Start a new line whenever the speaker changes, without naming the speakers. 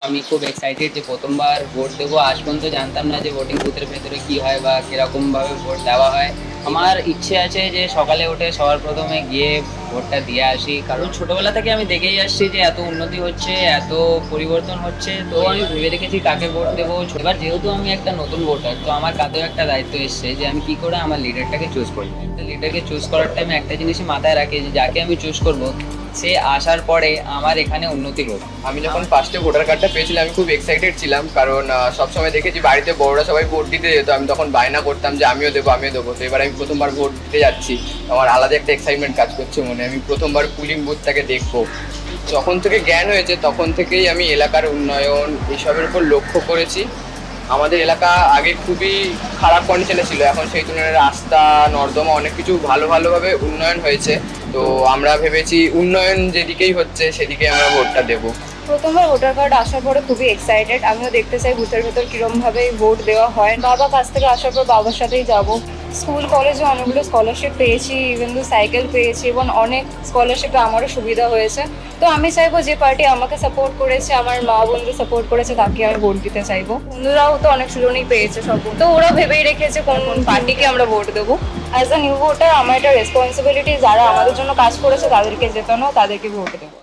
আমি খুব এক্সাইটেড যে প্রথমবার ভোট দেবো। আজ পর্যন্ত জানতাম না যে ভোটিং বুথের ভেতরে কি হয় বা কিরকম ভাবে ভোট দেওয়া হয়। আমার ইচ্ছে আছে যে সকালে উঠে সবার প্রথমে গিয়ে ভোটটা দিয়ে আসি, কারণ ছোটবেলা থেকে আমি দেখেই আসছি যে এত উন্নতি হচ্ছে, এত পরিবর্তন হচ্ছে। তো আমি ভেবে রেখেছি কাকে ভোট দেবো। এবার যেহেতু আমি একটা নতুন ভোটার, তো আমার কাছেও একটা দায়িত্ব এসছে যে আমি কি করে আমার লিডারটাকে চুজ করি। একটা লিডারকে চুজ করার টাইমে একটা জিনিসই মাথায় রাখি যে যাকে আমি চুজ করব সে আসার পরে আমার এখানে উন্নতি হোক।
আমি যখন ফার্স্টে ভোটার কার্ডটা পেয়েছিলাম আমি খুব এক্সাইটেড ছিলাম, কারণ সবসময় দেখেছি বাড়িতে বড়রা সবাই ভোট দিতে যেত, আমি তখন বায়না করতাম যে আমিও দেবো আমিও দেবো। তো এবার আমি প্রথমবার ভোট দিতে যাচ্ছি, আমার আলাদা একটা এক্সাইটমেন্ট কাজ করছে মনে। আমি প্রথমবার পুলিং বুথটাকে দেখবো। যখন থেকে জ্ঞান হয়েছে তখন থেকেই আমি এলাকার উন্নয়ন এসবের উপর লক্ষ্য করেছি। আমাদের এলাকা আগে খুবই খারাপ কন্ডিশনে ছিল, এখন সেই তুলনায় রাস্তা নর্দমা অনেক কিছু ভালোভাবে উন্নয়ন হয়েছে। তো আমরা ভেবেছি উন্নয়ন যেদিকেই হচ্ছে সেদিকে আমরা ভোটটা দেবো।
প্রথমবার ভোটার কার্ড আসার পরে খুবই এক্সাইটেড। আমিও দেখতে চাই বুথের ভেতর কিরমভাবে ভোট দেওয়া হয়। বাবার কাছ থেকে আসার পর বাবার সাথেই যাব। স্কুল কলেজে অনেকগুলো স্কলারশিপ পেয়েছি, ইভেন তো সাইকেল পেয়েছি এবং অনেক স্কলারশিপে আমারও সুবিধা হয়েছে। তো আমি চাইবো যে পার্টি আমাকে সাপোর্ট করেছে, আমার মা বন্ধু সাপোর্ট করেছে, তাকে আমি ভোট দিতে চাইবো। বন্ধুরাও তো অনেক সুযোগই পেয়েছে সব, তো ওরা ভেবেই রেখেছে কোন পার্টিকে আমরা ভোট দেবো। অ্যাজ আ নিউ ভোটার আমার একটা রেসপন্সিবিলিটি, যারা আমাদের জন্য কাজ করেছে তাদেরকে জেতানো, তাদেরকে ভোট দেবো।